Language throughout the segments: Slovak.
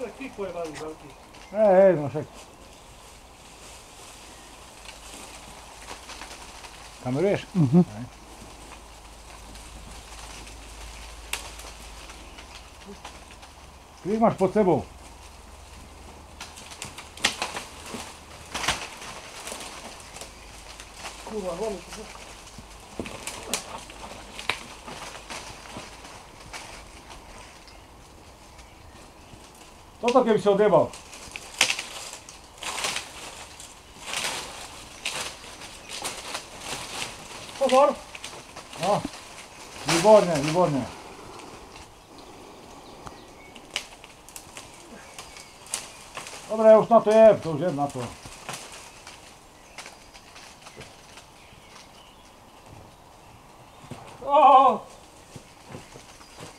To je kiko je veľký. Hej, no však. Kameruješ? Krik máš pod sebou. Kurva, hlavne to. Toto keby si odjebal. Pozor! No, výborne, výborne. Dobre, už na to jeb, to už jeb na to.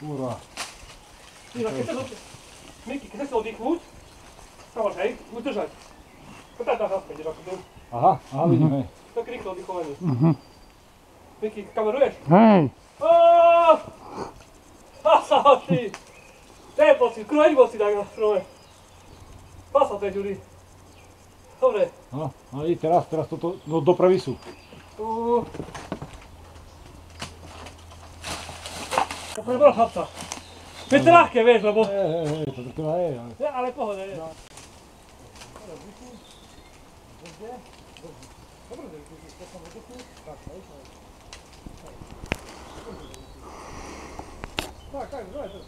Kurva. Miki, keď sa oddychnúť, stávaš, hej, budeš držať. Potáš dáš naspäť, ideš ako tu. Aha, vidím, hej. Tak rýchlo oddychovanie. Miki, kameruješ? Hej. Pasa, hoši! Daj pocit, kruhej pocit, tak na strome. Pasa, to je, Ďuri. Dobre. No, i teraz toto dopravy sú. To je bola chlapca. Je to ľahké, vieš, lebo... Hej, to trvá, hej. Ale pohoda, je. Tak, dole, dole.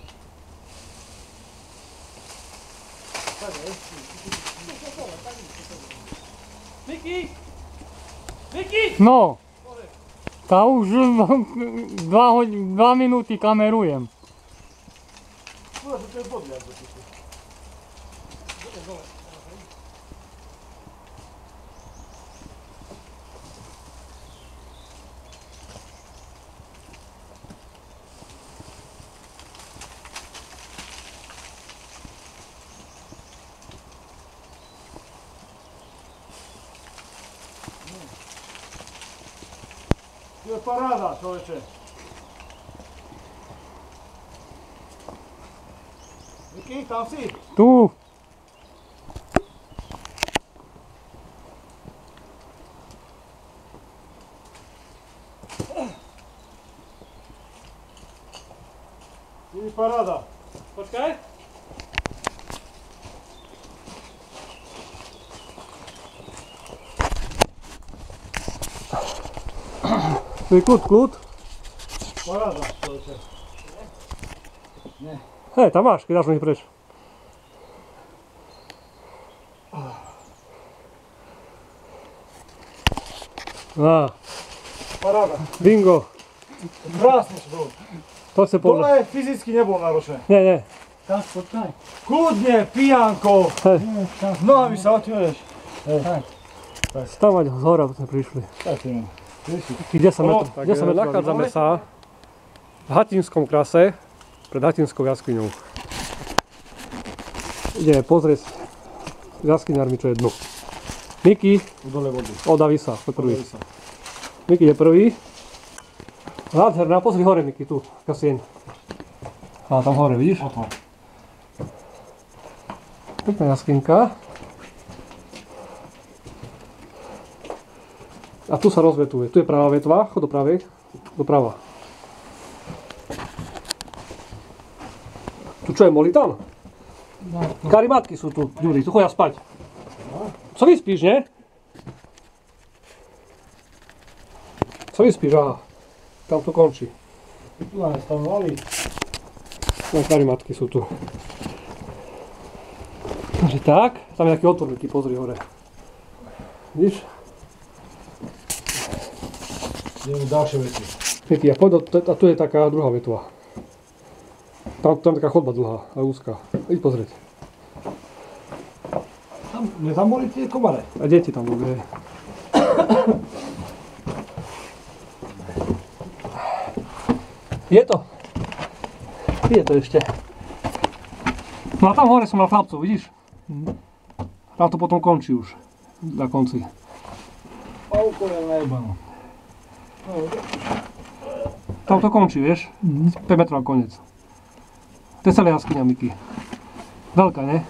Miki! Miki! No. Tá už 2 minúty kamerujem. Kurva, to je podľa. To je paráda, človeče. Miki, tam si? Tu. To je paráda. Počkaj. Kľud. Paráda, človeče. Nie. Hej, tam máš, keď dáš mi preč. Paráda. Bingo. Krásne si bol. To sa povedal. Dole fyzicky nebolo náročné. Nie. Tak, počkaj. Kľudne, pijanko. Nohami sa otvoreš. Stavať z hora sme prišli. Tak si mám. 10 metrov. Tak nachádzame sa v Hatinskom krase pred Hatinskou jaskyňou. Ideme pozrieť s jaskyňármi, čo je dno. Miki, Dole vody. odaví sa, to prvý. Miki je prvý. Nádherná, pozri hore, Miki, tu, taká sieň. A tam hore, vidíš? Otvor. Pekná jaskynka. A tu sa rozvetuje. Tu je pravá vetva, chod do pravej, doprava. Tu čo je, molitán? Karimatky sú tu, Ďuri, tu chodia spať. Co vyspíš, nie? Co vyspíš, aha. Tam to končí. Tu máme stavovali. No, karimatky sú tu. Takže tak, tam je taký otvor, Miki, pozri hore. Vidíš? Ideme ďalšie veci. Miki, a tu je taká druhá vetva. Tam je taká chodba dlhá a úzká. Idď pozrieť. Tam boli tie komare. A deti tam boli, hej. Je to. Je to ešte. No a tam hore som mal chlapcov, vidíš? Tam to potom končí už. Na konci. Pavko je najebano. Tam to končí, vieš? 5 metrov na koniec. To je celá jaskyňa, Miki. Veľká, ne?